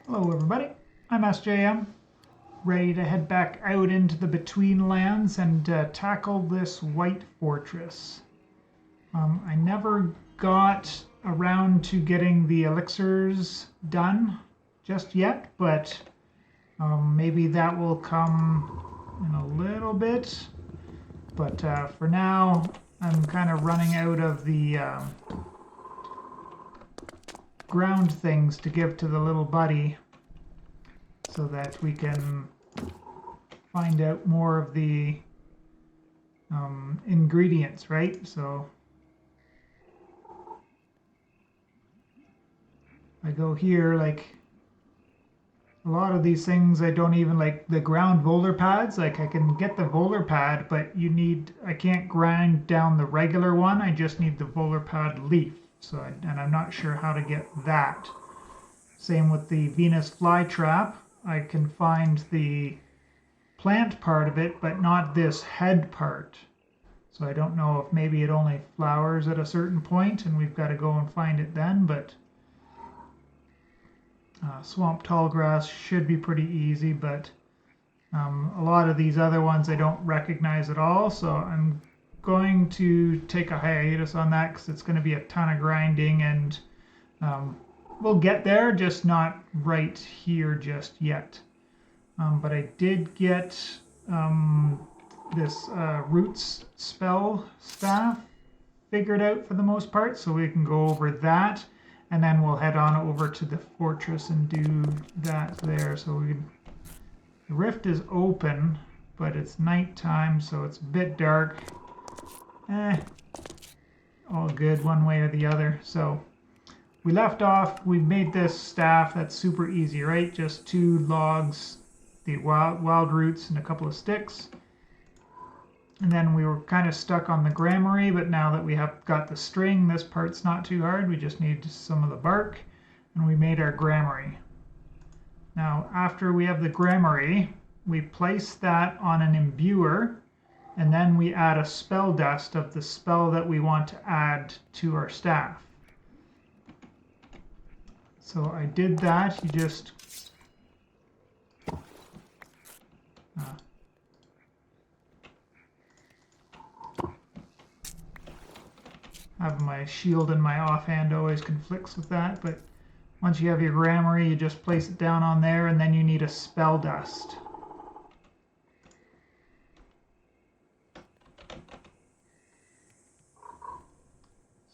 Hello everybody, I'm SJM, ready to head back out into the Betweenlands and tackle this Wight fortress. I never got around to getting the elixirs done just yet, but maybe that will come in a little bit. But for now, I'm kind of running out of the ground things to give to the little buddy so that we can find out more of the ingredients, right? So I go here, like a lot of these things I don't even like the ground roller pads. Like I can get the roller pad, but I can't grind down the regular one. I just need the roller pad leaf. So and I'm not sure how to get that. Same with the Venus flytrap. I can find the plant part of it, but not this head part. So I don't know if maybe it only flowers at a certain point and we've got to go and find it then, but swamp tallgrass should be pretty easy, but a lot of these other ones I don't recognize at all, so I'm going to take a hiatus on that because it's going to be a ton of grinding, and we'll get there, just not right here just yet. But I did get this roots spell staff figured out for the most part, so we can go over that, and then we'll head on over to the fortress and do that there. So the rift is open, but it's nighttime, so it's a bit dark. All good one way or the other. So we left off, we made this staff that's super easy, right? Just 2 logs, the wild roots, and a couple of sticks. And then we were kind of stuck on the gramarye, but now that we have got the string, this part's not too hard. We just need some of the bark, and we made our gramarye. Now, after we have the gramarye, we place that on an imbuer, and then we add a spell dust of the spell that we want to add to our staff. So I did that. You just have my shield in my offhand always conflicts with that, but once you have your gramarye, you just place it down on there, and then you need a spell dust.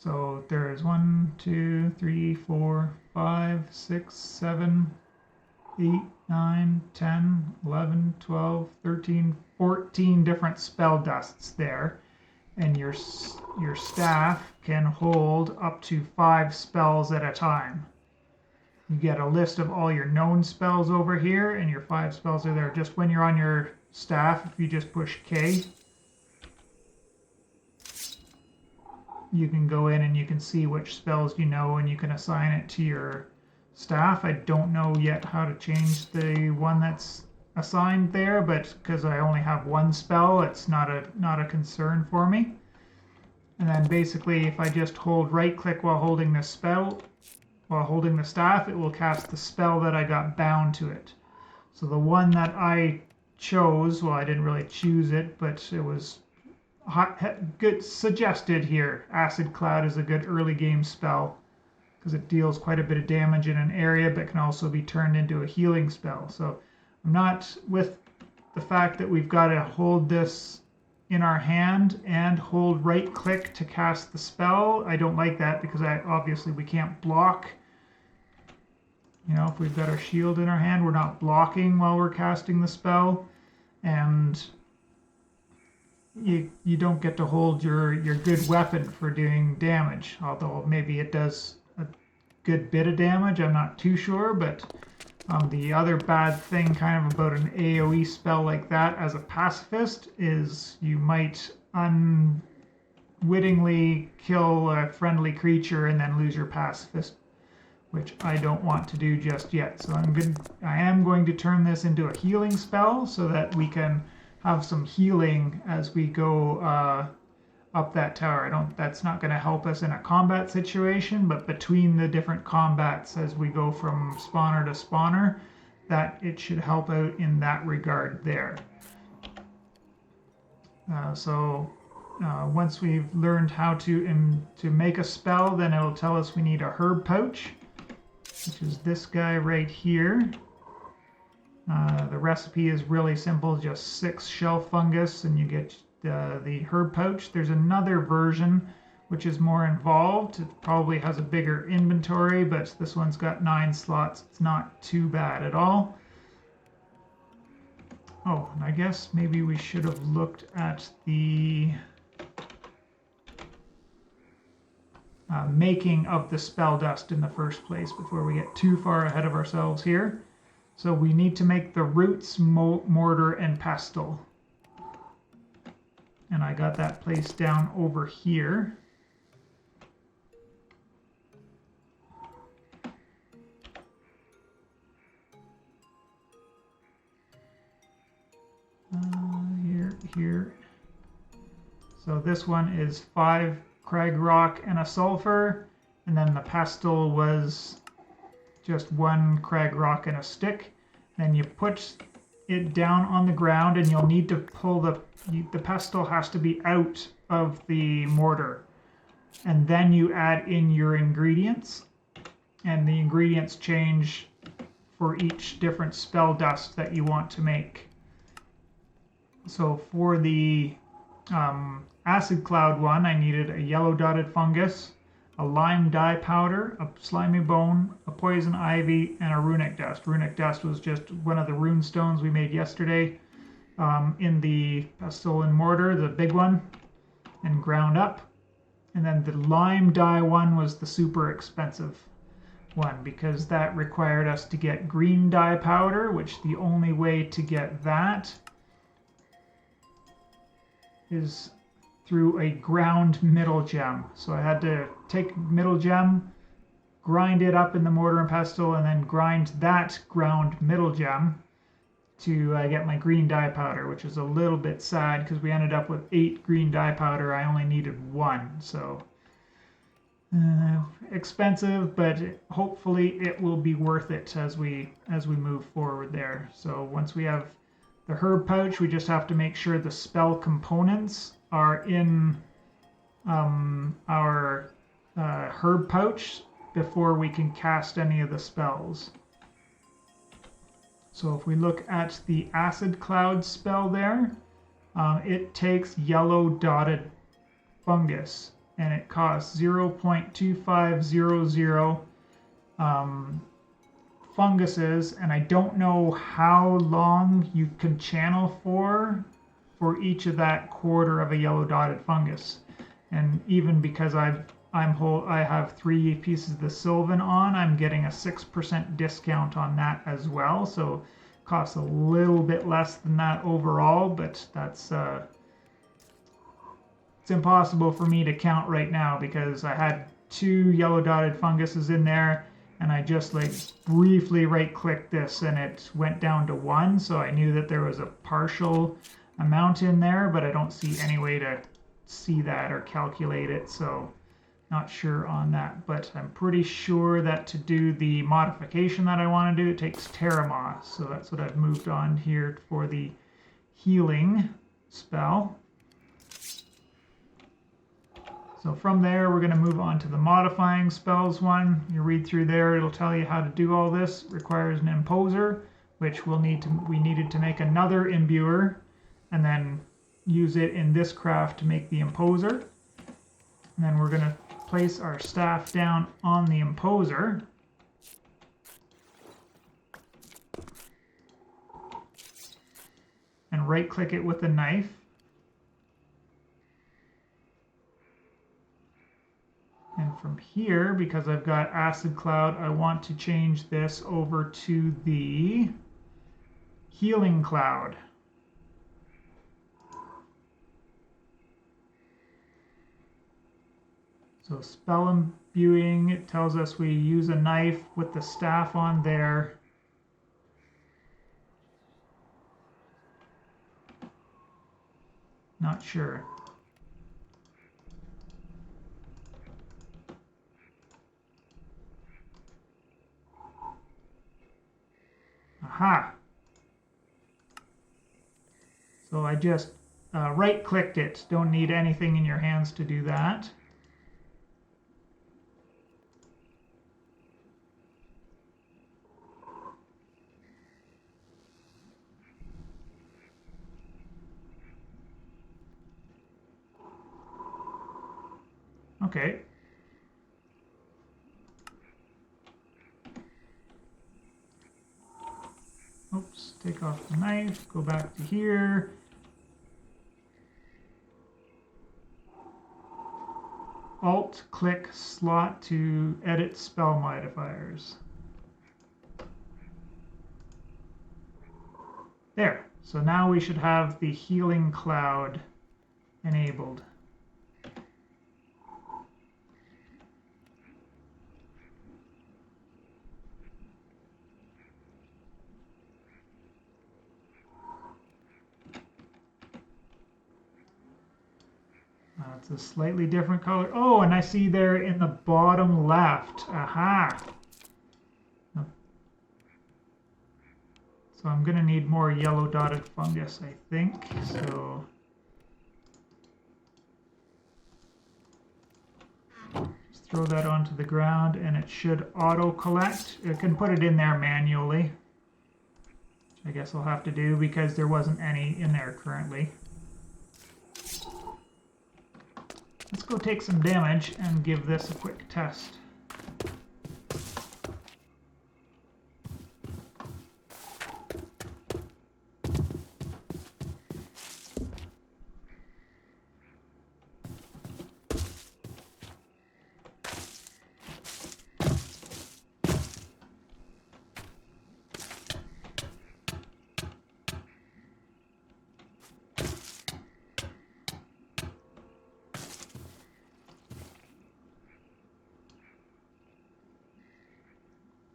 So there's 1, 2, 3, 4, 5, 6, 7, 8, 9, 10, 11, 12, 13, 14 different spell dusts there. And your staff can hold up to 5 spells at a time. You get a list of all your known spells over here, and your 5 spells are there. Just when you're on your staff, if you just push K, you can go in and you can see which spells you know, and you can assign it to your staff. I don't know yet how to change the one that's assigned there, but because I only have 1 spell, it's not a concern for me. And then basically, if I just hold right click while holding the staff, it will cast the spell that I got bound to it. So the one that I chose, well, I didn't really choose it, but it was good suggested here. Acid Cloud is a good early game spell because it deals quite a bit of damage in an area, but can also be turned into a healing spell. So I'm not with the fact that we've got to hold this in our hand and hold right click to cast the spell. I don't like that because obviously we can't block. You know, if we've got our shield in our hand, we're not blocking while we're casting the spell, and you don't get to hold your good weapon for doing damage, although maybe it does a good bit of damage. I'm not too sure, but the other bad thing kind of about an AoE spell like that as a pacifist is you might unwittingly kill a friendly creature and then lose your pacifist, which I don't want to do just yet. So I am going to turn this into a healing spell so that we can have some healing as we go up that tower. That's not going to help us in a combat situation, but between the different combats as we go from spawner to spawner, that it should help out in that regard there. Once we've learned how to make a spell, then it'll tell us we need a herb pouch, which is this guy right here. The recipe is really simple, just 6 shell fungus and you get the herb pouch. There's another version which is more involved. It probably has a bigger inventory, but this one's got 9 slots. It's not too bad at all. Oh, and I guess maybe we should have looked at the making of the spell dust in the first place before we get too far ahead of ourselves here. So we need to make the roots, mortar, and pestle. And I got that placed down over here. Here. So this one is 5 crag rock and a sulfur, and then the pestle was just 1 crag rock and a stick. Then you put it down on the ground, and you'll need to pull the pestle has to be out of the mortar, and then you add in your ingredients, and the ingredients change for each different spell dust that you want to make. So for the acid cloud one, I needed a yellow dotted fungus, a lime dye powder, a slimy bone, a poison ivy, and a runic dust. Runic dust was just one of the rune stones we made yesterday in the pestle and mortar, the big one, and ground up. And then the lime dye one was the super expensive one because that required us to get green dye powder, which the only way to get that is through a ground middle gem. So I had to take middle gem, grind it up in the mortar and pestle, and then grind that ground middle gem to get my green dye powder, which is a little bit sad because we ended up with 8 green dye powder. I only needed 1, so expensive, but hopefully it will be worth it as we move forward there. So once we have the herb pouch, we just have to make sure the spell components are in our herb pouch before we can cast any of the spells. So if we look at the acid cloud spell there, it takes yellow dotted fungus and it costs 0.2500 funguses, and I don't know how long you can channel for each of that quarter of a yellow dotted fungus. And even because I have 3 pieces of the Sylvan on, I'm getting a 6% discount on that as well. So it costs a little bit less than that overall, but that's it's impossible for me to count right now because I had 2 yellow dotted funguses in there, and I just like briefly right clicked this and it went down to 1. So I knew that there was a partial amount in there, but I don't see any way to see that or calculate it. So not sure on that, but I'm pretty sure that to do the modification that I want to do, it takes Terramoss. So that's what I've moved on here for the healing spell. So from there, we're going to move on to the modifying spells one. You read through there, it'll tell you how to do all this. It requires an imposer, which we needed to make another imbuer and then use it in this craft to make the imposer. And then we're going to place our staff down on the imposer. And right click it with a knife. And from here, because I've got Acid Cloud, I want to change this over to the Healing Cloud. So spell imbuing, it tells us we use a knife with the staff on there. Not sure. Aha! So I just right-clicked it. Don't need anything in your hands to do that. Okay. Oops, take off the knife, go back to here. Alt-click slot to edit spell modifiers. There. So now we should have the healing cloud enabled. It's a slightly different color. Oh, and I see there in the bottom left. Aha! So I'm going to need more yellow dotted fungus, I think. So just throw that onto the ground and it should auto-collect. You can put it in there manually, which I guess I'll have to do because there wasn't any in there currently. Let's go take some damage and give this a quick test.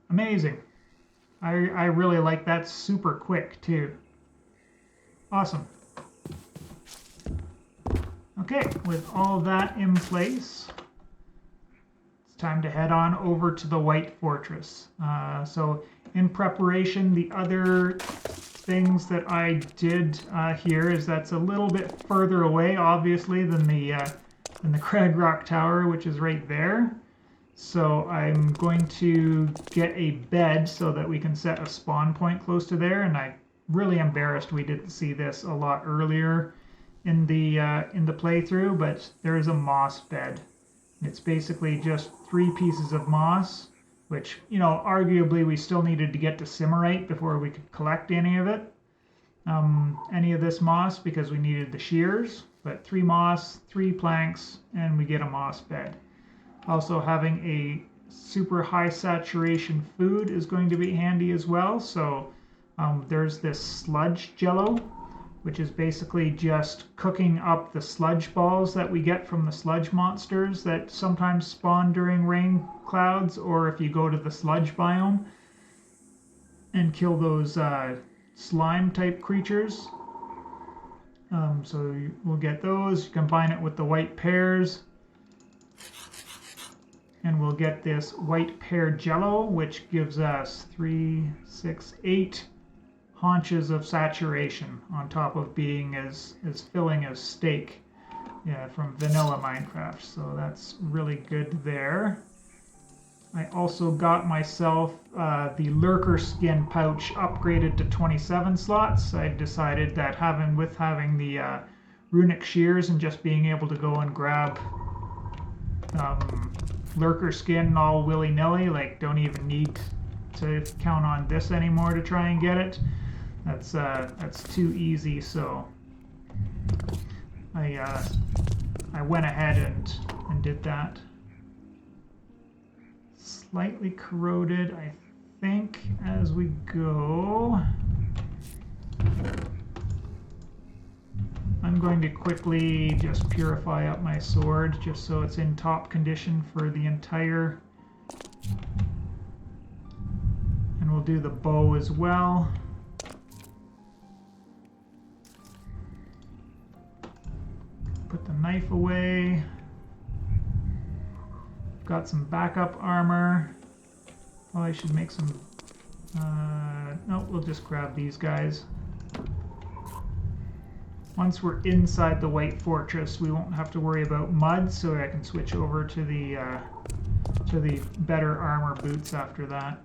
Amazing. I really like that. Super quick too. Awesome. Okay, with all that in place, it's time to head on over to the Wight Fortress. So in preparation, the other things that I did here is that's a little bit further away, obviously, than the Crag Rock Tower, which is right there. So I'm going to get a bed so that we can set a spawn point close to there. And I'm really embarrassed we didn't see this a lot earlier in the playthrough, but there is a moss bed. It's basically just 3 pieces of moss, which, you know, arguably we still needed to get to Simmerite before we could collect any of it, any of this moss, because we needed the shears. But 3 moss, 3 planks, and we get a moss bed. Also, having a super high saturation food is going to be handy as well. So there's this sludge jello, which is basically just cooking up the sludge balls that we get from the sludge monsters that sometimes spawn during rain clouds, or if you go to the sludge biome and kill those slime type creatures. So we'll get those, combine it with the white pears, and we'll get this white pear jello, which gives us 3, 6, 8 haunches of saturation on top of being as filling as steak, yeah, from vanilla Minecraft. So that's really good there. I also got myself the lurker skin pouch upgraded to 27 slots. I decided that having the runic shears and just being able to go and grab lurker skin all willy-nilly, like don't even need to count on this anymore to try and get it. That's too easy, so I went ahead and did that. Slightly corroded, I think, as we go. I'm going to quickly just purify up my sword just so it's in top condition for the entire. And we'll do the bow as well. Put the knife away. Got some backup armor. Probably should make some. Oh, we'll just grab these guys. Once we're inside the Wight Fortress, we won't have to worry about mud, so I can switch over to the better armor boots after that.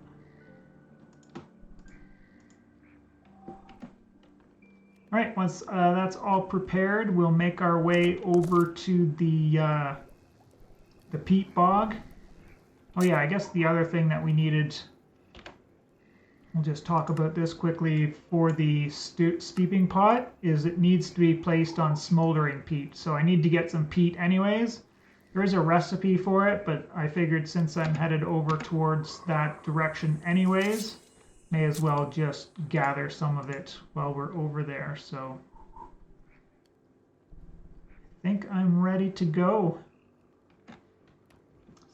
Alright, once that's all prepared, we'll make our way over to the peat bog. Oh yeah, I guess the other thing that we needed, we'll just talk about this quickly for the steeping pot, is it needs to be placed on smoldering peat. So I need to get some peat anyways. There is a recipe for it, but I figured since I'm headed over towards that direction anyways, may as well just gather some of it while we're over there. So I think I'm ready to go.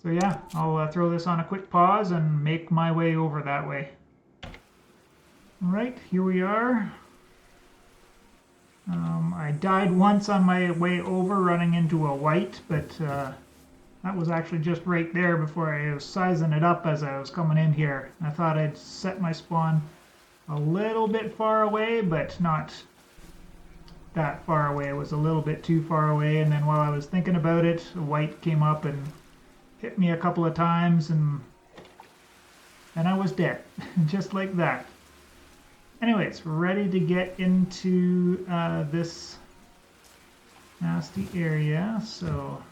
So yeah, I'll throw this on a quick pause and make my way over that way. Alright, here we are. I died once on my way over running into a Wight, but that was actually just right there before I was sizing it up as I was coming in here. I thought I'd set my spawn a little bit far away, but not that far away. It was a little bit too far away, and then while I was thinking about it, a Wight came up and hit me a couple of times, and I was dead, just like that. Anyways, we're ready to get into this nasty area, so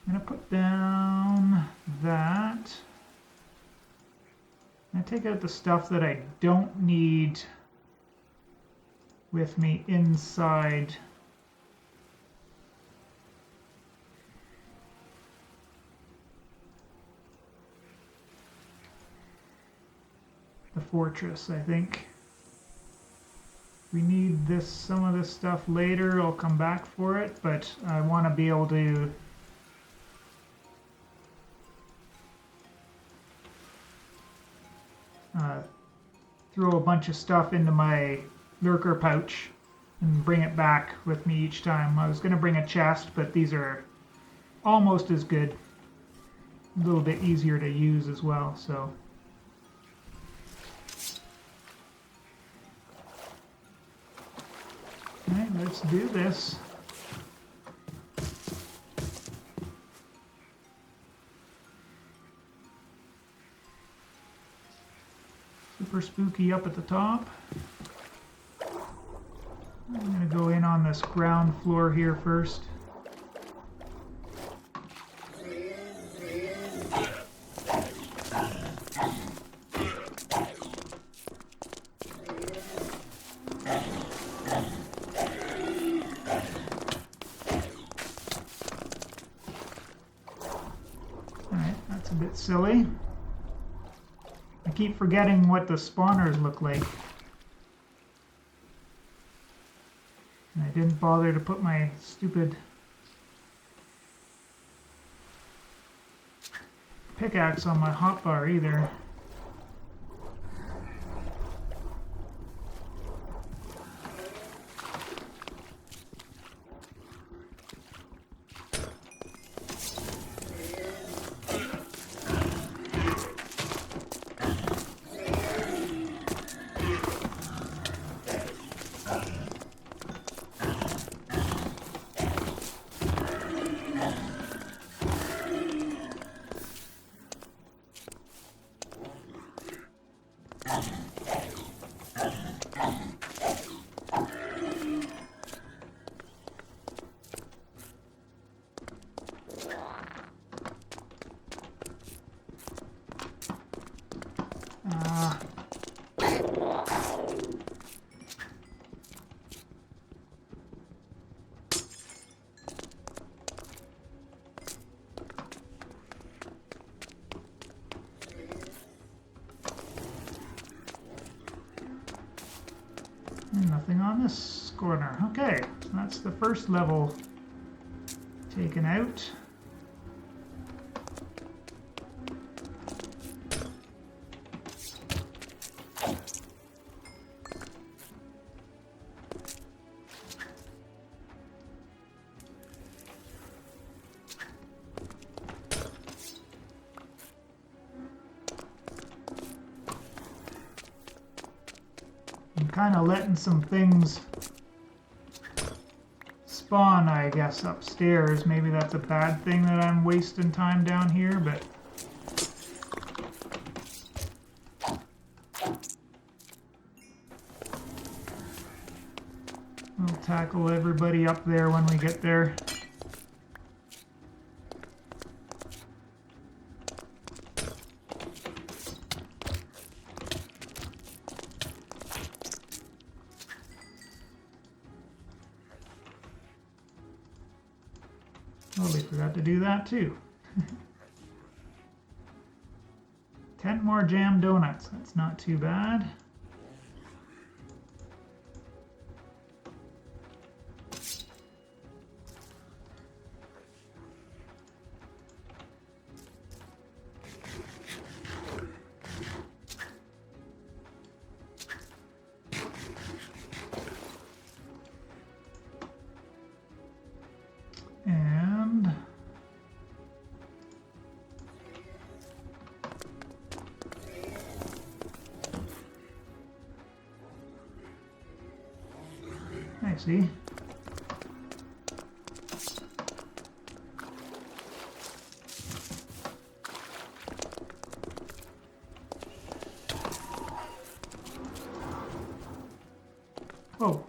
I'm going to put down that. I'm going to take out the stuff that I don't need with me inside the fortress. I think we need some of this stuff later. I'll come back for it, but I want to be able to throw a bunch of stuff into my lurker pouch and bring it back with me each time. I was going to bring a chest, but these are almost as good. A little bit easier to use as well, so. Alright, let's do this. Super spooky up at the top. I'm going to go in on this ground floor here first. Alright, that's a bit silly. I keep forgetting what the spawners look like. And I didn't bother to put my stupid pickaxe on my hotbar either. Nothing on this corner. Okay, so that's the first level taken out. kind of letting some things spawn, I guess, upstairs. Maybe that's a bad thing that I'm wasting time down here, but we'll tackle everybody up there when we get there. Oh, we forgot to do that too. 10 more jam donuts. That's not too bad. And I see. Oh.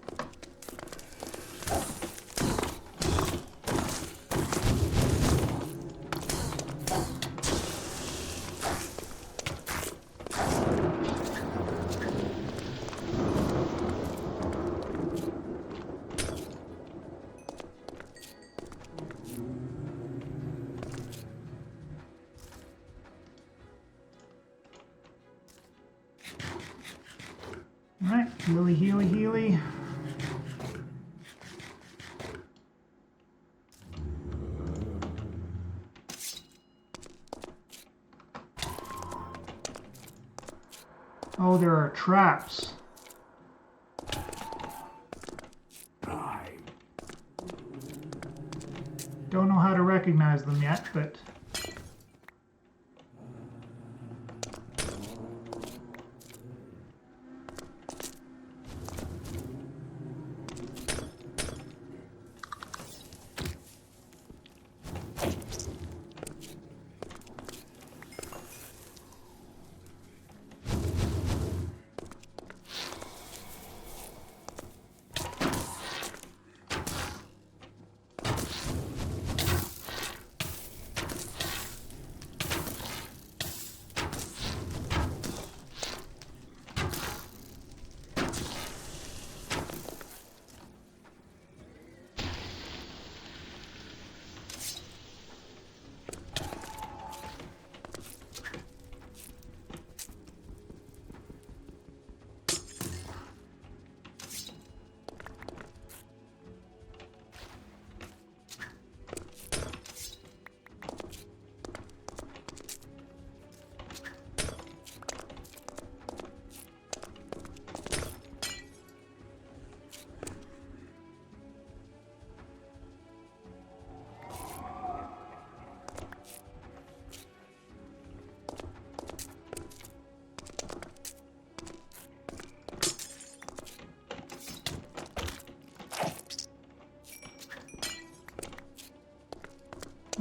Alright, healy, healy, healy. Oh, there are traps. Don't know how to recognize them yet, but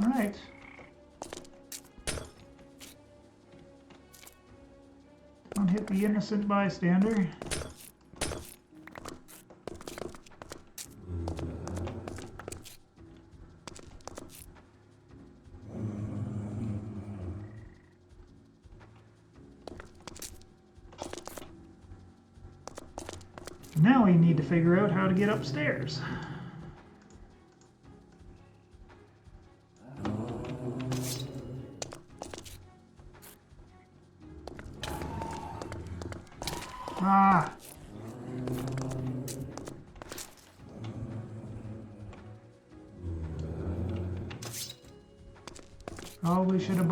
alright. Don't hit the innocent bystander. Now we need to figure out how to get upstairs. Ah! Probably should have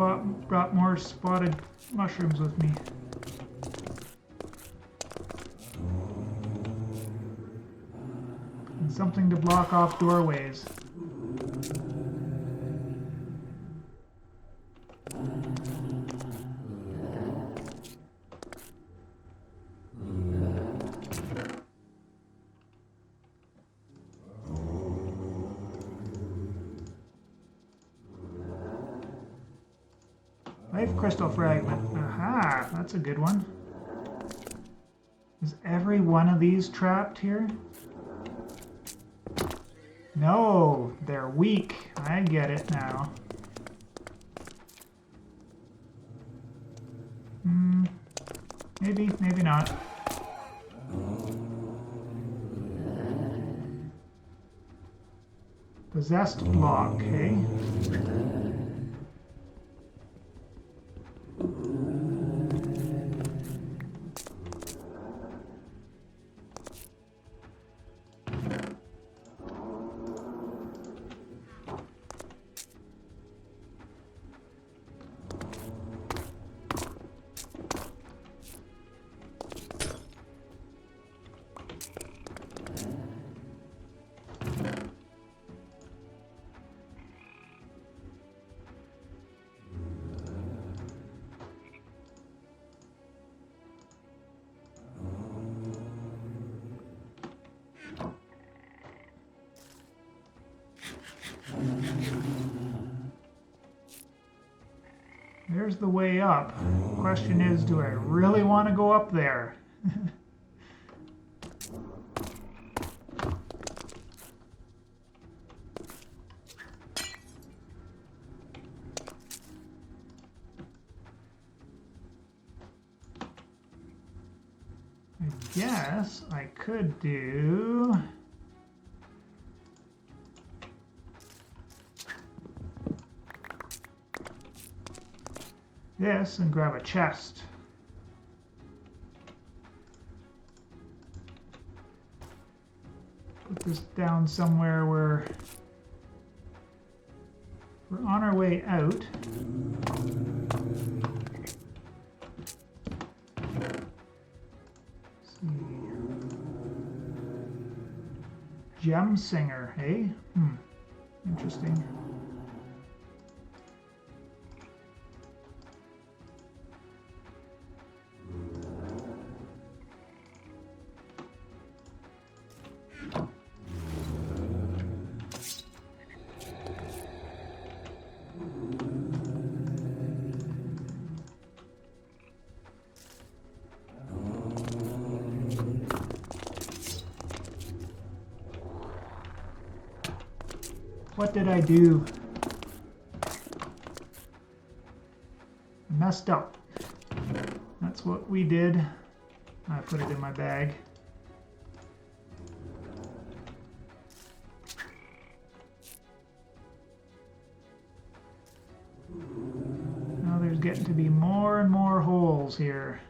brought more spotted mushrooms with me. And something to block off doorways. Life crystal fragment. Aha, that's a good one. Is every one of these trapped here? No, they're weak. I get it now. Maybe, maybe not. Possessed block, hey? There's the way up. Question is, do I really want to go up there? I guess I could do... this and grab a chest. Put this down somewhere where we're on our way out. Let's see. Gem singer, hey? Interesting. What did I do? Messed up. That's what we did. I put it in my bag. Now there's getting to be more and more holes here.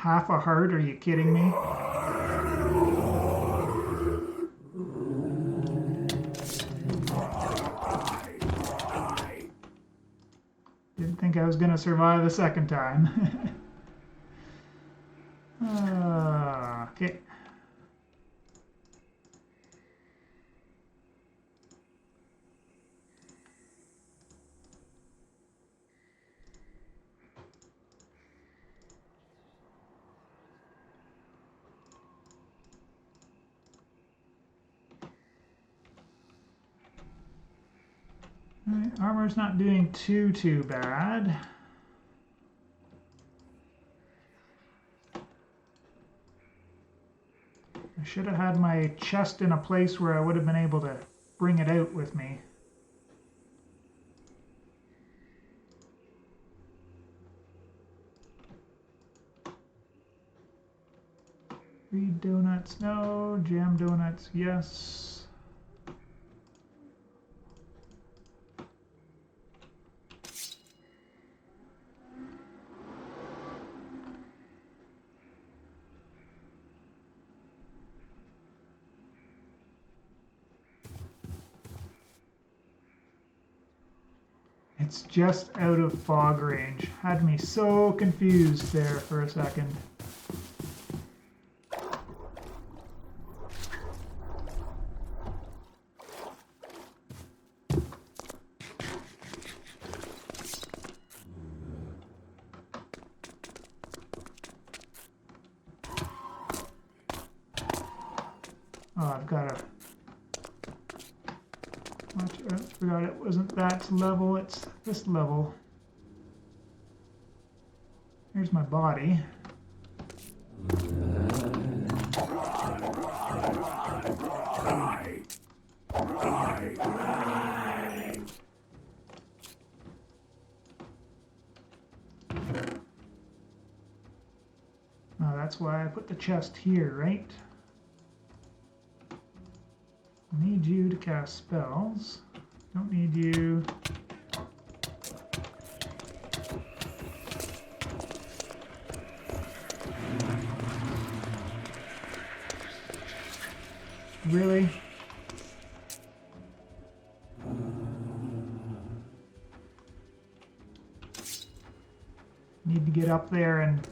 Half a heart, are you kidding me? Didn't think I was going to survive a second time. Okay. Alright, armor's not doing too bad. I should have had my chest in a place where I would have been able to bring it out with me. 3 donuts, no. Jam donuts, yes. It's just out of fog range. Had me so confused there for a second. Oh, I've got to watch. I forgot it wasn't that level. It's this level. Here's my body. Oh, that's why I put the chest here, right? Need you to cast spells. Don't need you. Really? Need to get up there and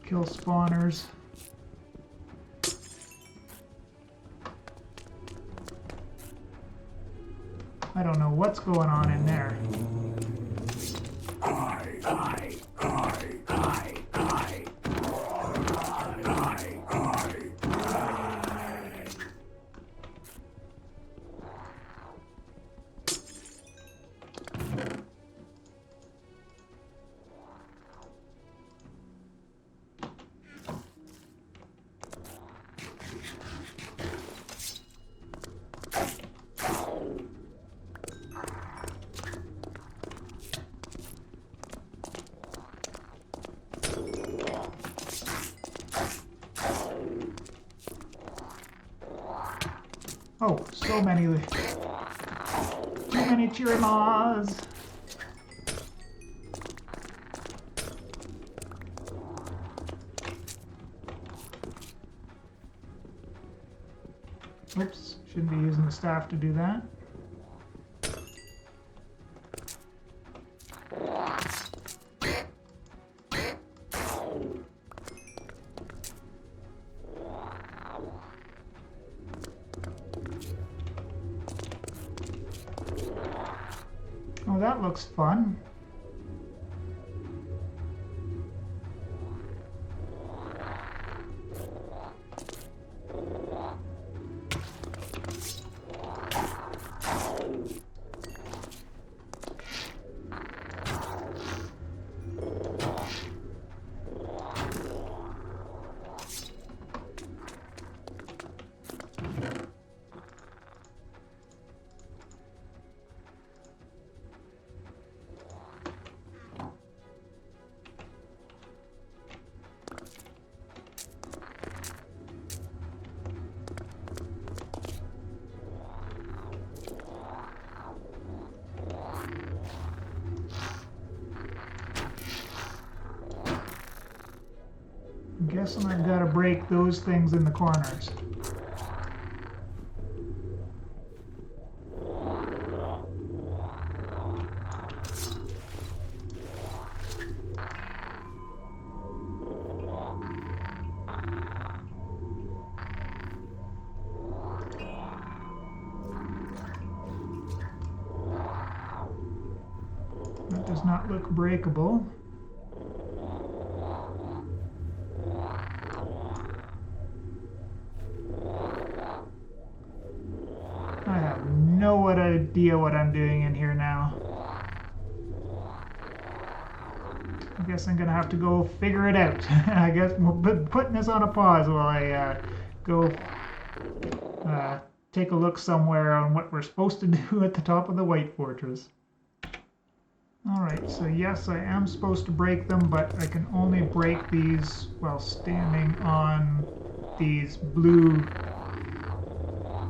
kill spawners. I don't know what's going on in there. Oh, so many. Too many Chirimas. Oops, shouldn't be using the staff to do that. Oh, that looks fun. I'm guessing I've got to break those things in the corners. That does not look breakable. I have no idea what I'm doing in here now. I guess I'm gonna have to go figure it out. I guess we're putting this on a pause while I go take a look somewhere on what we're supposed to do at the top of the Wight Fortress. Alright, so yes, I am supposed to break them, but I can only break these while standing on these blue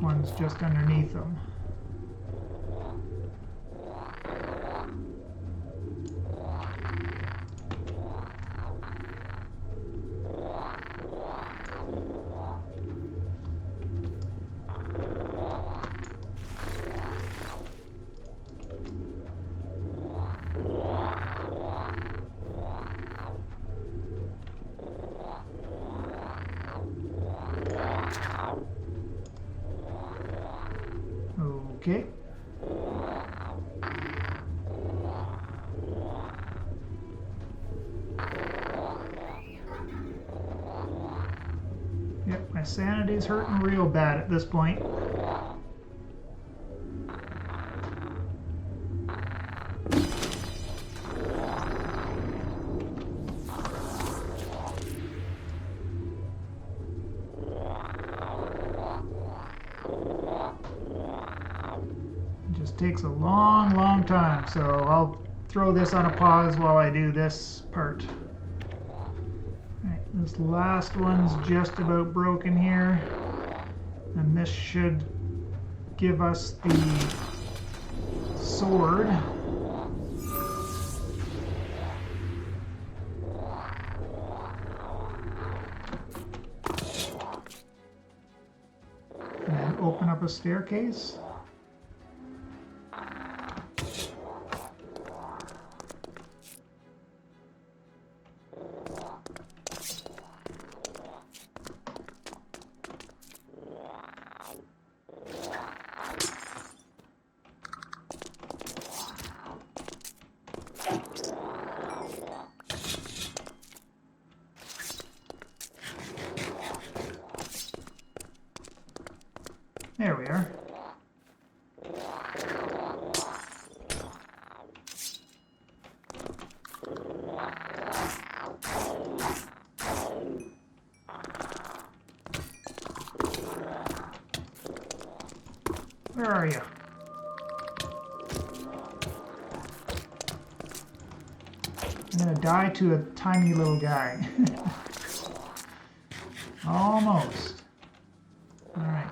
ones just underneath them. Okay. My sanity's hurting real bad at this point. Takes a long time, so I'll throw this on a pause while I do this part. Right, this last one's just about broken here, and this should give us the sword. And open up a staircase. There we are. Where are you? I'm gonna die to a tiny little guy. Almost. All right.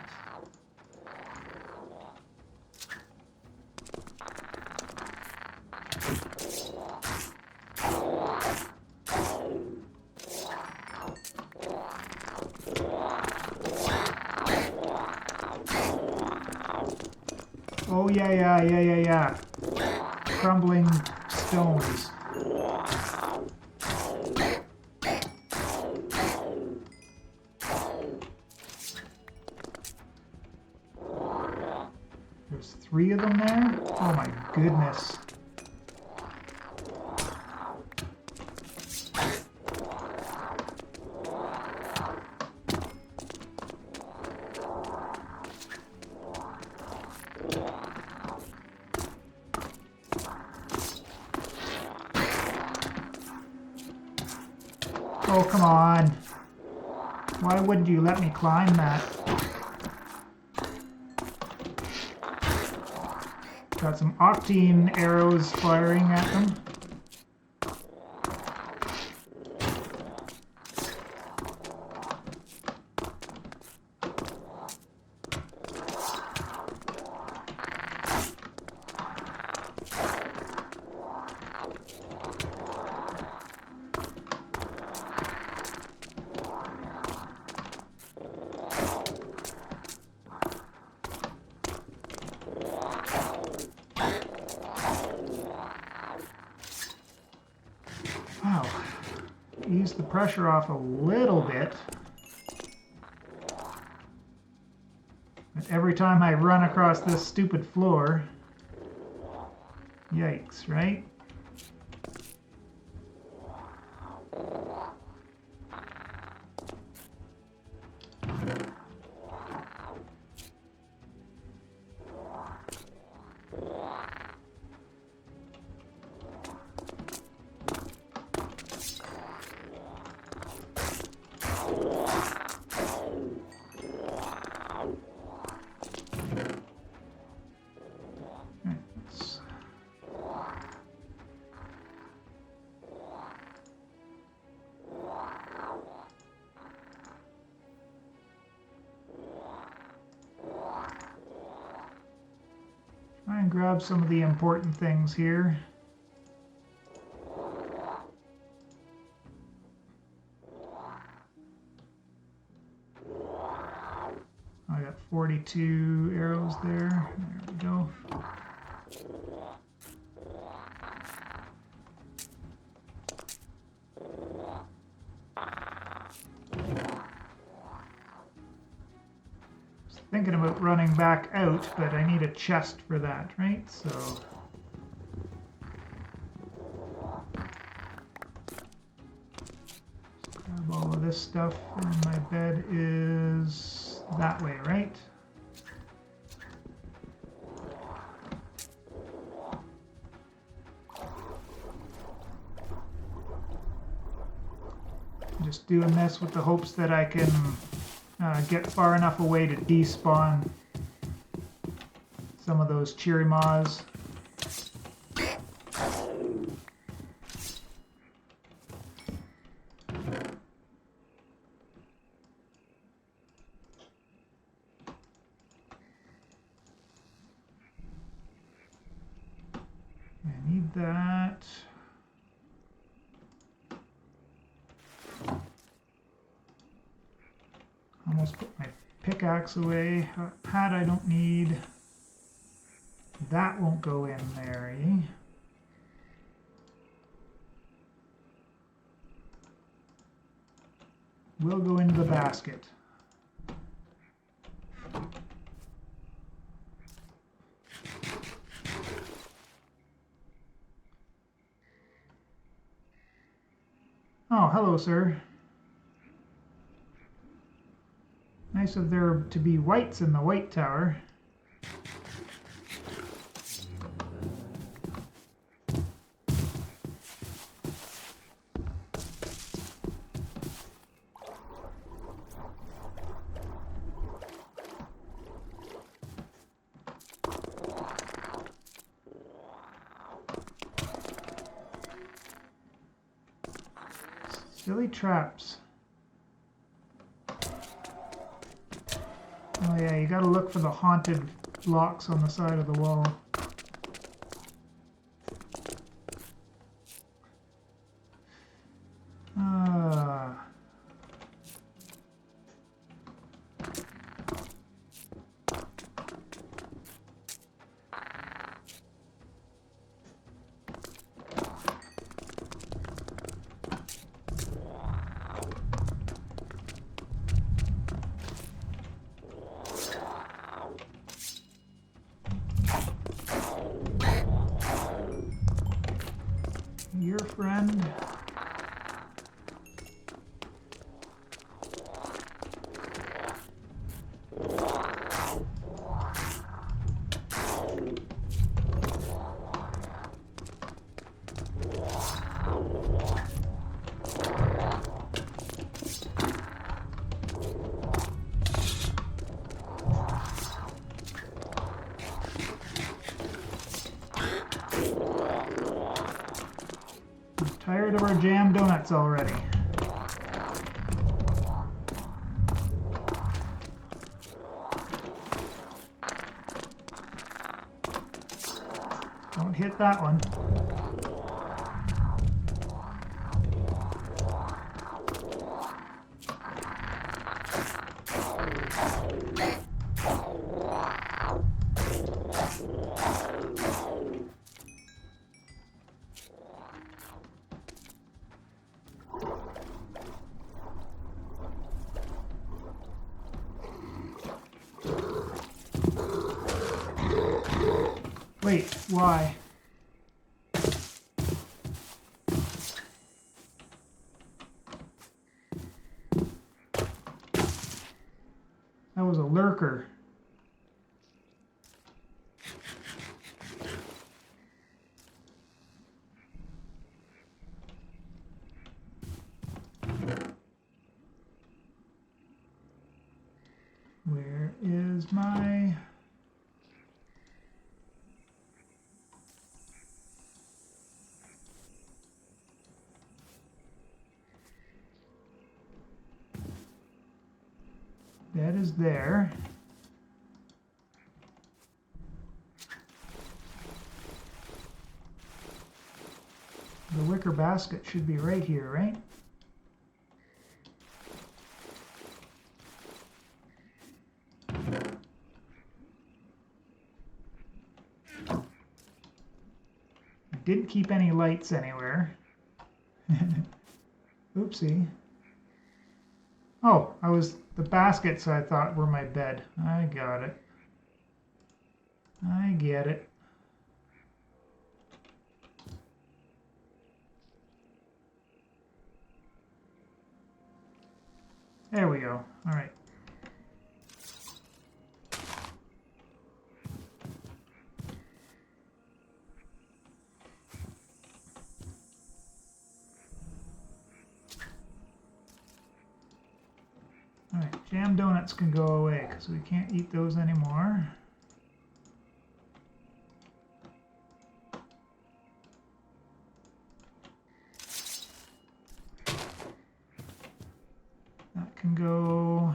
Oh yeah. Crumbling stones. There's 3 of them there? Oh my goodness. Oh, come on. Why wouldn't you let me climb that? Got some octane arrows firing at them. Wow, ease the pressure off a little bit. But every time I run across this stupid floor, yikes, right? Try and grab some of the important things here. I got 42 arrows there. There we go. Thinking about running back out, but I need a chest for that, right? So grab all of this stuff in my bed is that way, right? Just doing this with the hopes that I can get far enough away to despawn some of those cheery maws. I need that. Almost put my pickaxe away. Hat I don't need. That won't go in there, eh? Will go into the basket. Oh, hello, sir. Nice of there to be Wights in the Wight Tower. Silly traps. Oh yeah, you gotta look for the haunted blocks on the side of the wall. Ah. Your friend. Tired of our jam donuts already. Don't hit that one. Wait, why? That was a lurker. Where is my... That is there. The wicker basket should be right here, right? I didn't keep any lights anywhere. Oopsie. Oh, the baskets I thought were my bed. I got it. I get it. go. All right. All right, jam donuts can go away because we can't eat those anymore. That can go.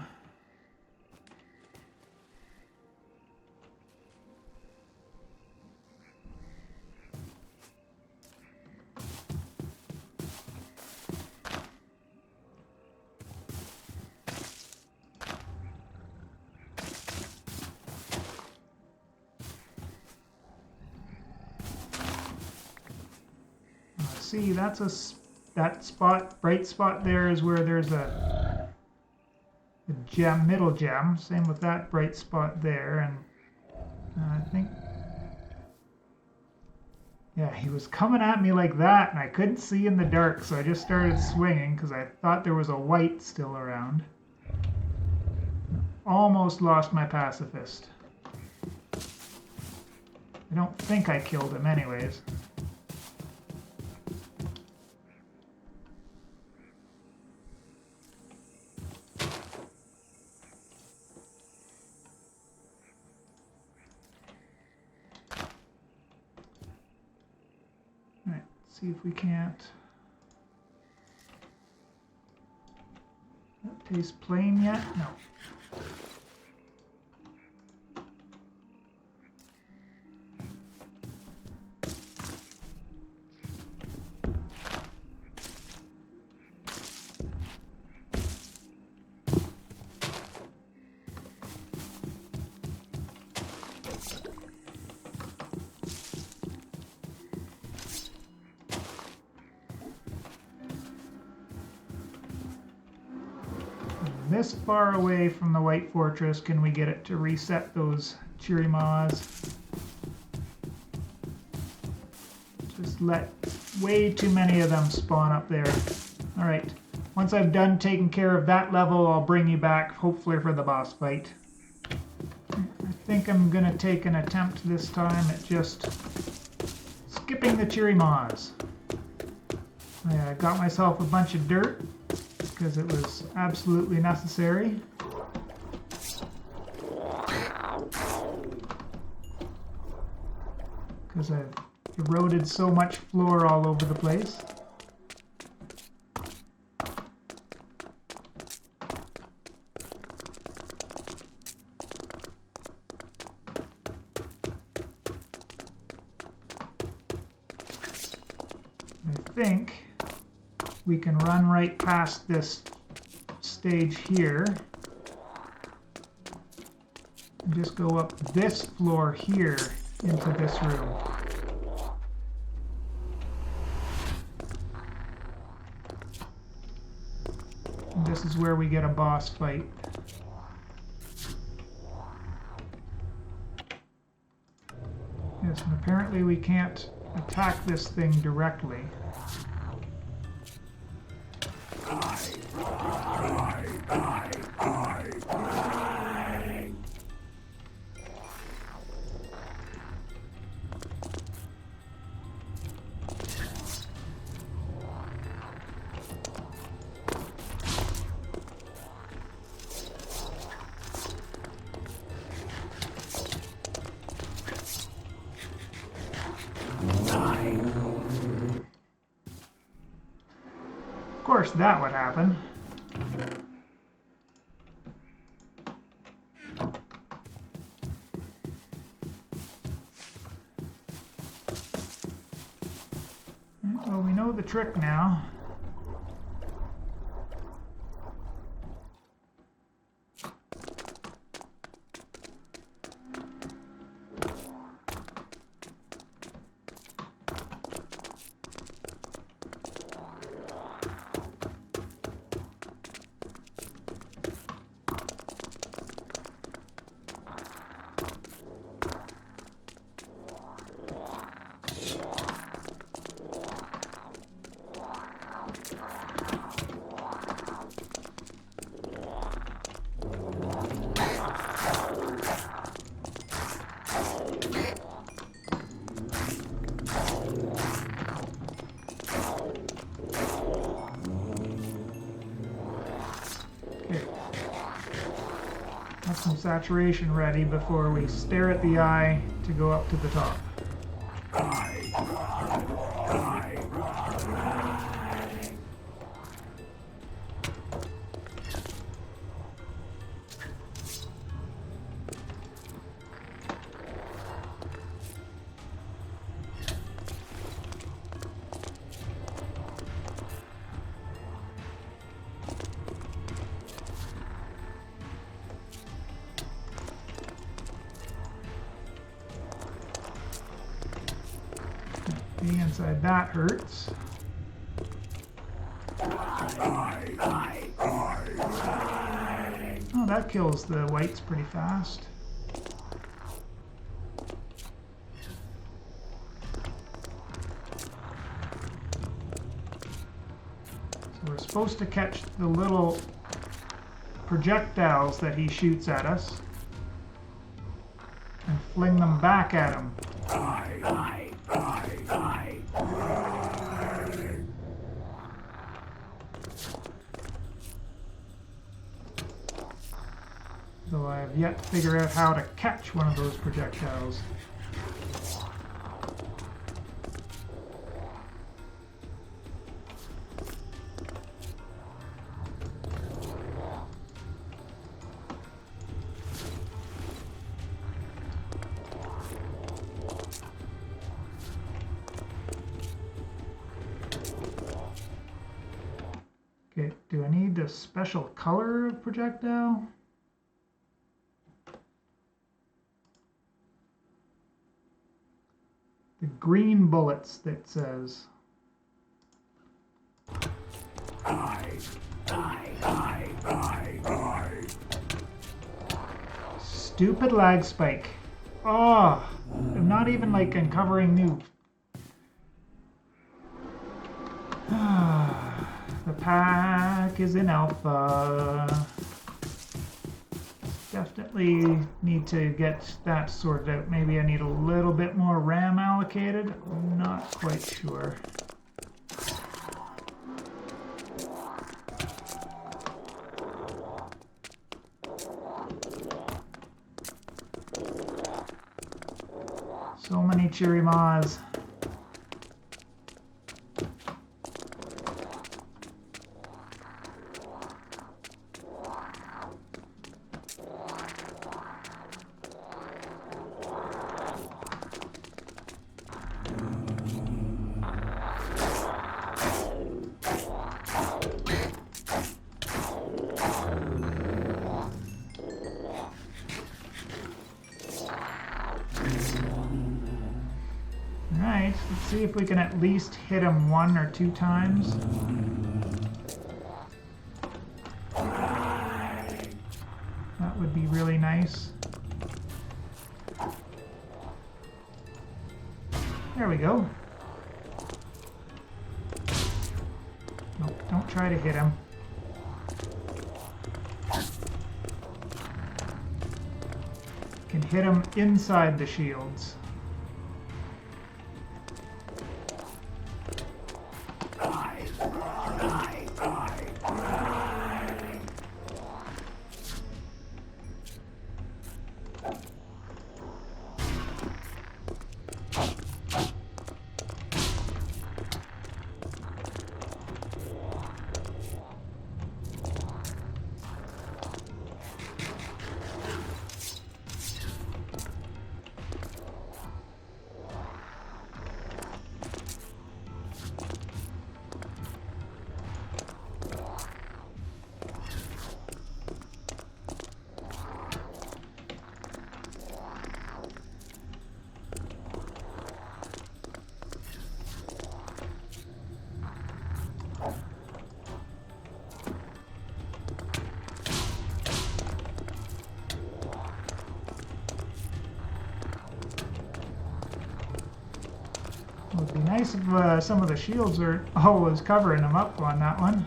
See, that's that spot, bright spot there is where there's a gem, middle gem. Same with that bright spot there, and I think, yeah, he was coming at me like that, and I couldn't see in the dark, so I just started swinging because I thought there was a Wight still around. Almost lost my pacifist. I don't think I killed him anyways. See if we can't. That tastes plain yet? No. This far away from the White Fortress, can we get it to reset those cheery maws? Just let way too many of them spawn up there. Alright, once I've done taking care of that level, I'll bring you back, hopefully for the boss fight. I think I'm going to take an attempt this time at just skipping the cheery maws. I got myself a bunch of dirt, because it was absolutely necessary. Because I've eroded so much floor all over the place. I think we can run right past this stage here and just go up this floor here into this room. And this is where we get a boss fight. Yes, and apparently we can't attack this thing directly. Of course that would happen. Well, we know the trick now. have some saturation ready before we stare at the eye to go up to the top. Being inside that hurts. Oh, that kills the whites pretty fast. So we're supposed to catch the little projectiles that he shoots at us and fling them back at him. Though I have yet to figure out how to catch one of those projectiles. Okay, do I need a special color of projectile? The green bullets that says. Stupid lag spike. Oh, I'm not even like uncovering new. The pack is in alpha. Definitely need to get that sorted out. Maybe I need a little bit more RAM allocated. I'm not quite sure. So many chirimas. Alright, let's see if we can at least hit him 1 or 2 times. That would be really nice. There we go. Nope, don't try to hit him. Can hit him inside the shields. It would be nice if some of the shields are always covering them up on that one.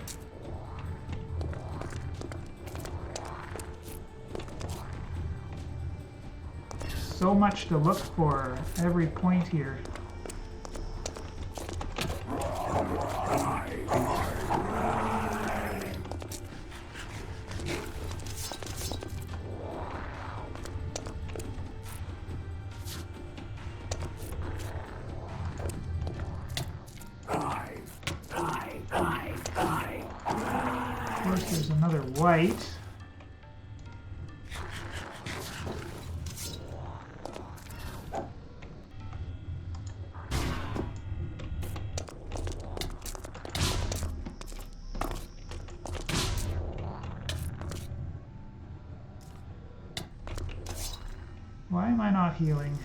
So much to look for every point here. course, there's another white. Why am I not healing?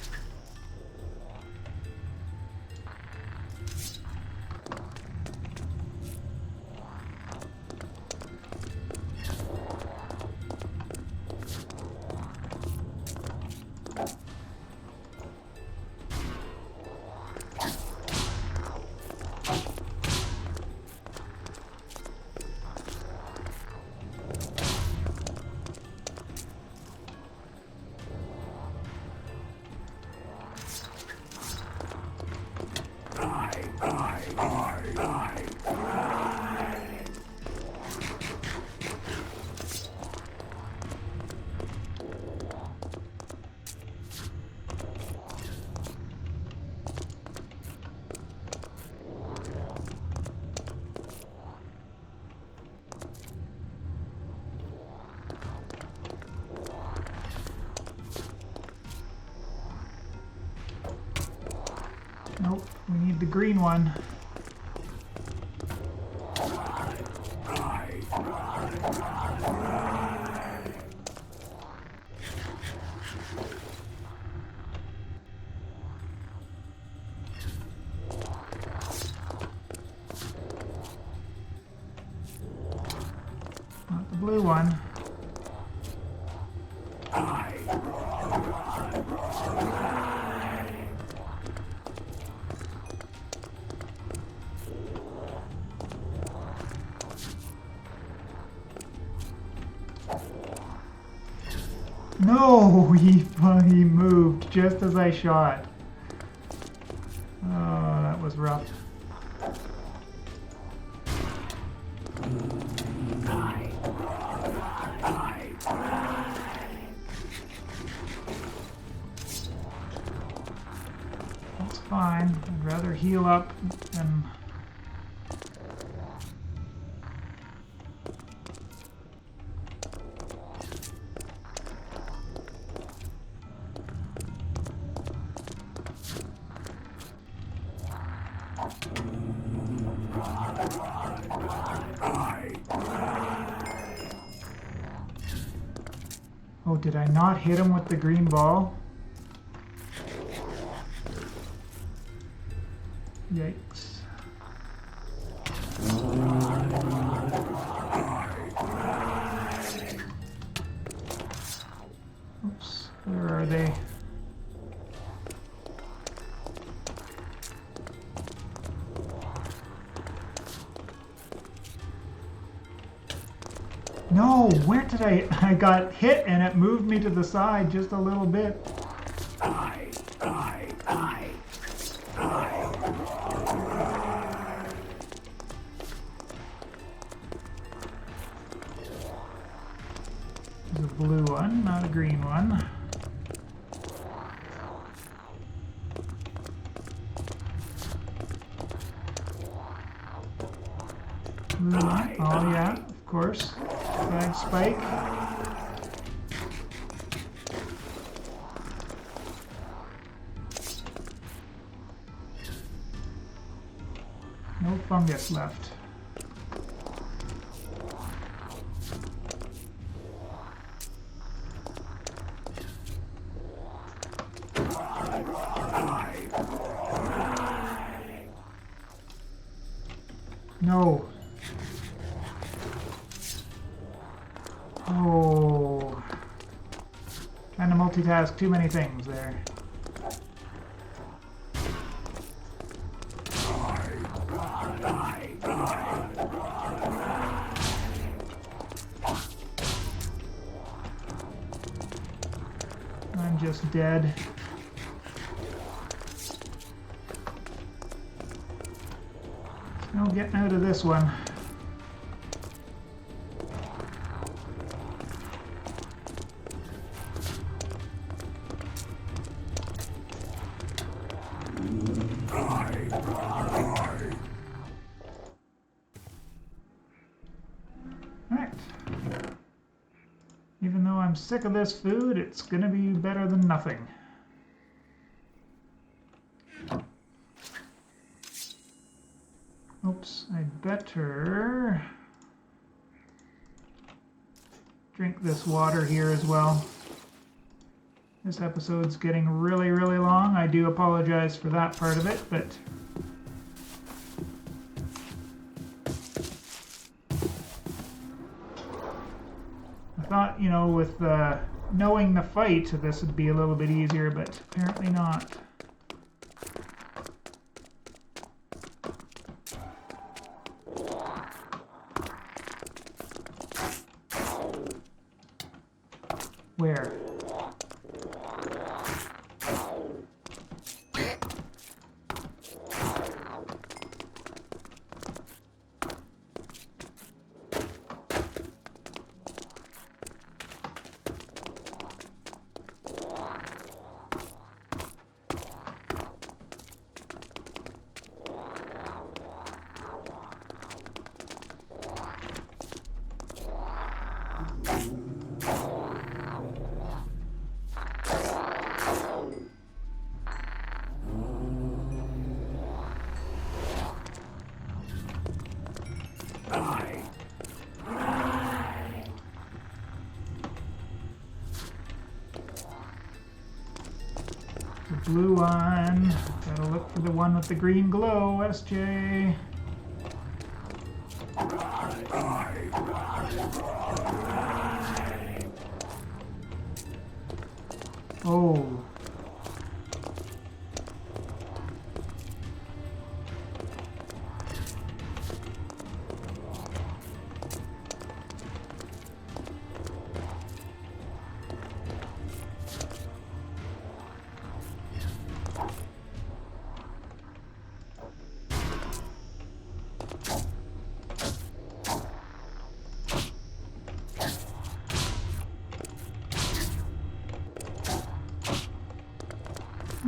Nope, we need the green one. Not the blue one. No, he moved just as I shot. Oh, that was rough. That's fine. I'd rather heal up than... Oh, did I not hit him with the green ball? Yikes. Oops, where are they? No, where did I got hit and it moved me to the side just a little bit. There's a blue one, not a green one. Blue one, oh yeah, of course. Flag spike. No fungus left. No. Oh. Trying to multitask too many things there. I'm just dead. No getting out of this one. Even though I'm sick of this food, it's gonna be better than nothing. Oops, I'd better drink this water here as well. This episode's getting really, really long. I do apologize for that part of it, but I thought, you know, with knowing the fight, this would be a little bit easier, but apparently not. Where? The blue one. Gotta look for the one with the green glow, SJ. Oh.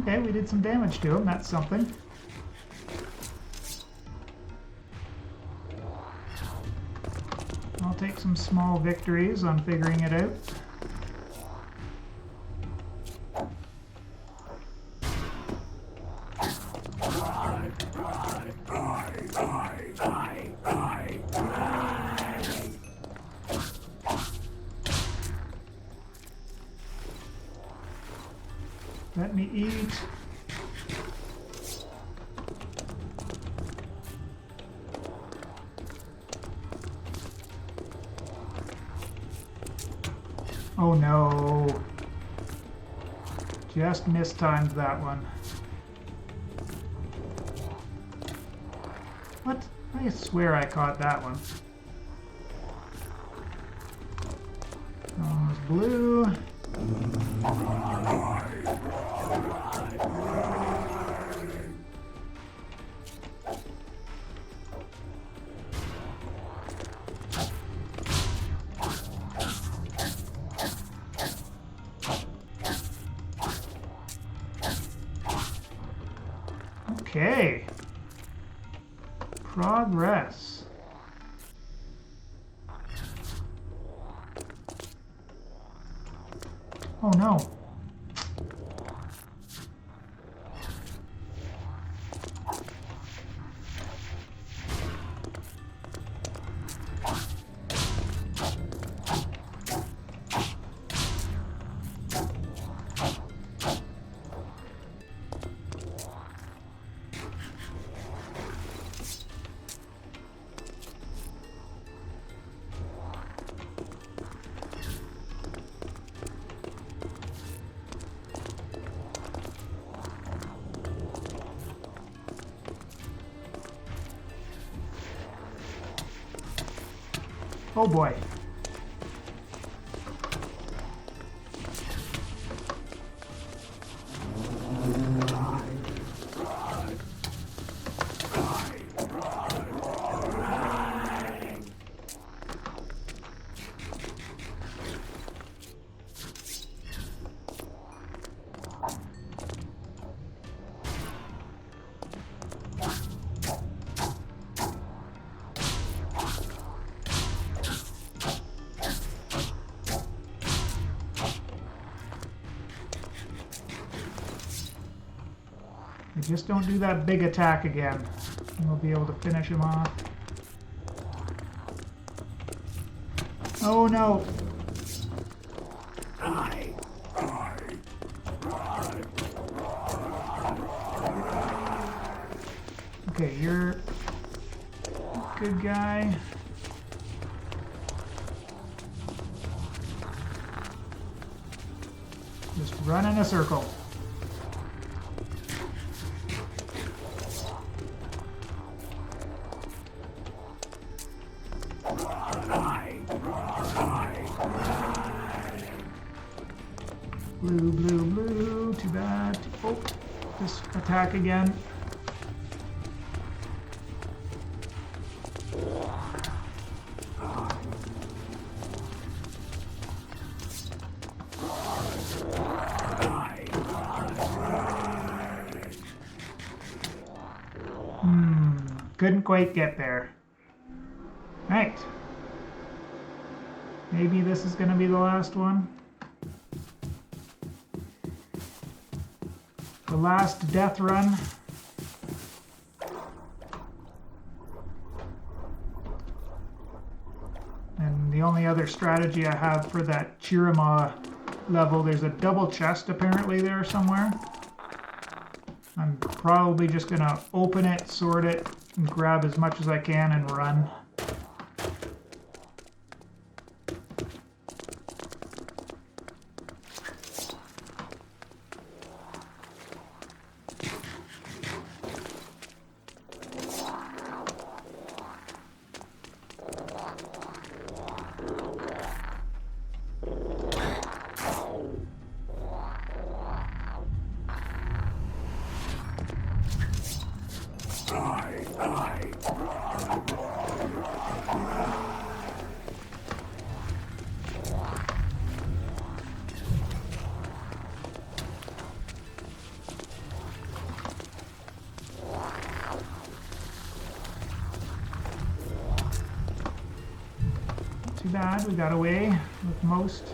Okay, we did some damage to him. That's something. I'll take some small victories on figuring it out. Let me eat. Oh no. Just mistimed that one. What? I swear I caught that one. Oh, it's blue. Okay. Progress. Oh no. Oh boy. just don't do that big attack again. And we'll be able to finish him off. Oh no! Okay, you're a good guy. Just run in a circle. Blue, blue, blue. Too bad. Oh, just attack again. Couldn't quite get there. Right. Maybe this is going to be the last one. The last death run. And the only other strategy I have for that Chirima level, there's a double chest apparently there somewhere. I'm probably just going to open it, sort it, and grab as much as I can and run. Too bad, we got away with most.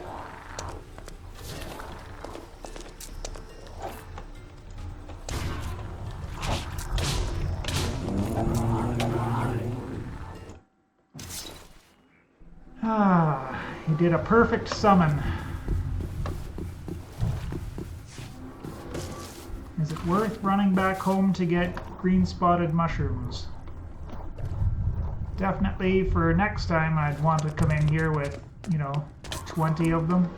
He did a perfect summon. Is it worth running back home to get green spotted mushrooms? Definitely for next time I'd want to come in here with, 20 of them.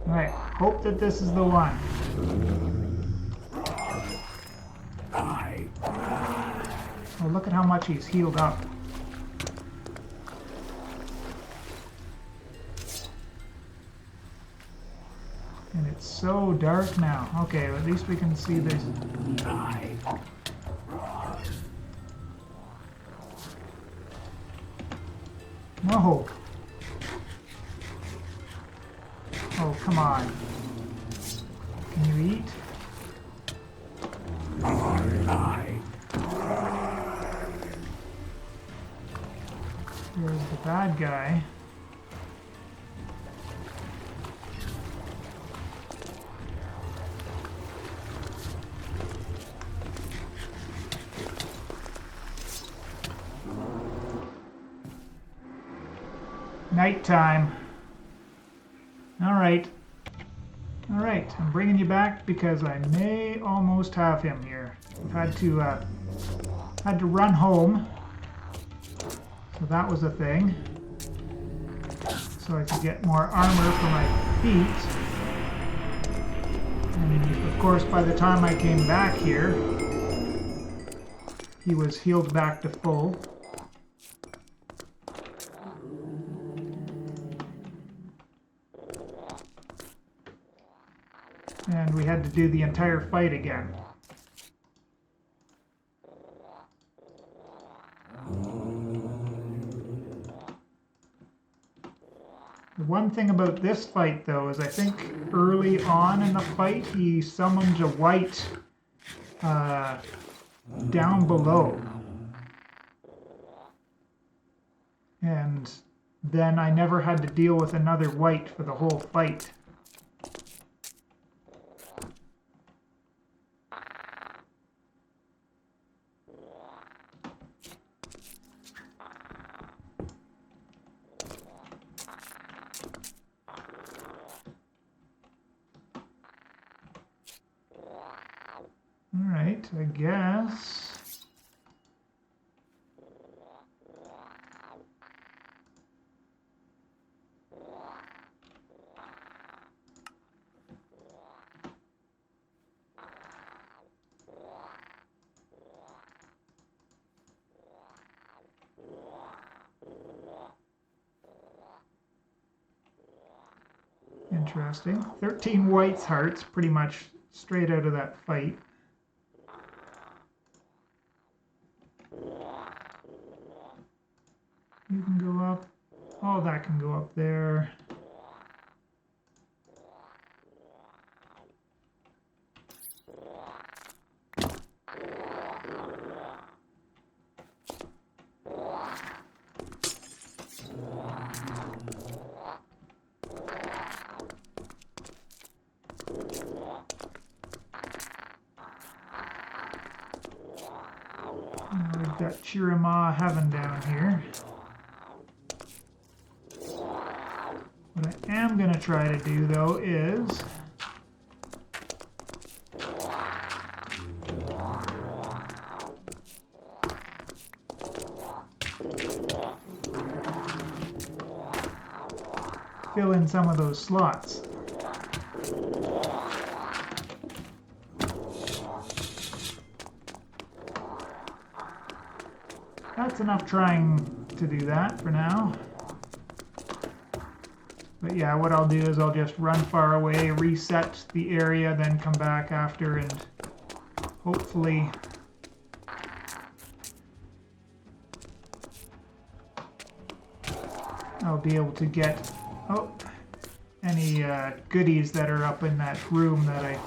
Alright, hope that this is the one. Oh, look at how much he's healed up. And it's so dark now. Okay, at least we can see this. No! Oh, come on. Can you eat? There's the bad guy. Nighttime. Alright. Alright, I'm bringing you back because I may almost have him here. I've had to run home. So that was a thing. So I could get more armor for my feet. And of course, by the time I came back here, he was healed back to full. And we had had to do the entire fight again. The one thing about this fight, though, is I think early on in the fight, he summoned a Wight down below. And then I never had to deal with another Wight for the whole fight. Alright, I guess. Interesting. 13 Wight's hearts, pretty much straight out of that fight. You can go up. All that can go up there. We've got Chirima Heaven down here. What I am going to try to do, though, is fill in some of those slots. That's enough trying to do that for now. But yeah, what I'll do is I'll just run far away, reset the area, then come back after, and hopefully I'll be able to get any goodies that are up in that room that I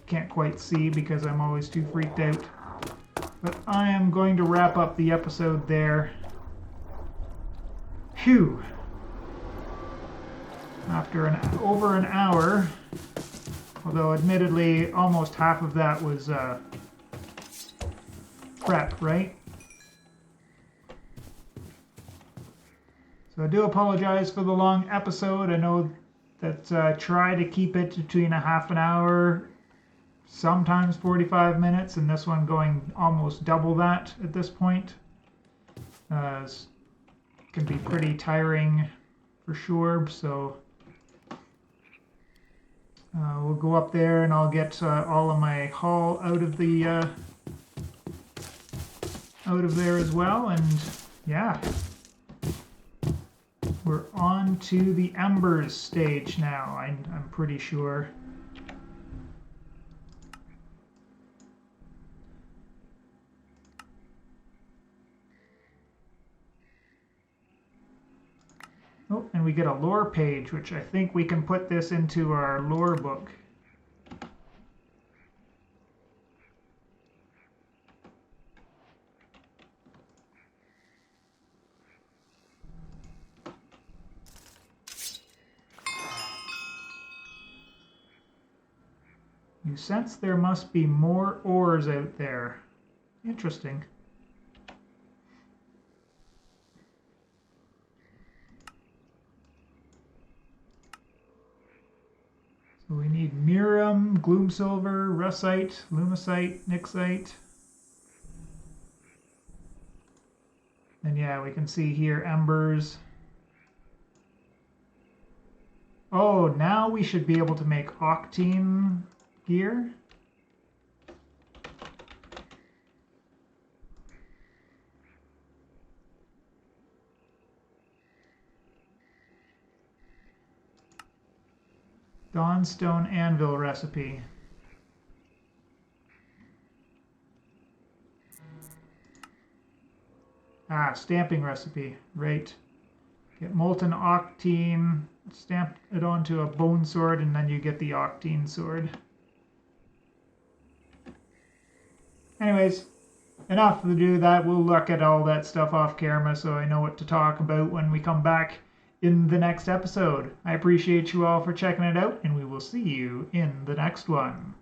can't quite see because I'm always too freaked out. But I am going to wrap up the episode there. Phew! After over an hour, although admittedly almost half of that was prep, right? So I do apologize for the long episode. I know that try to keep it between a half an hour, sometimes 45 minutes, and this one going almost double that at this point. It can be pretty tiring for sure, so we'll go up there and I'll get all of my haul out of there as well, and yeah. We're on to the Embers stage now, I'm pretty sure. Oh, and we get a lore page, which I think we can put this into our lore book. You sense there must be more ores out there. Interesting. So we need Mirum, Gloomsilver, Russite, Lumicite, Nixite. And yeah, we can see here Embers. Oh, now we should be able to make Octane gear. Dawnstone Anvil recipe. Stamping recipe. Right. Get molten octine, stamp it onto a bone sword, and then you get the octine sword. Anyways, enough to do that. We'll look at all that stuff off camera so I know what to talk about when we come back in the next episode. I appreciate you all for checking it out, and we will see you in the next one.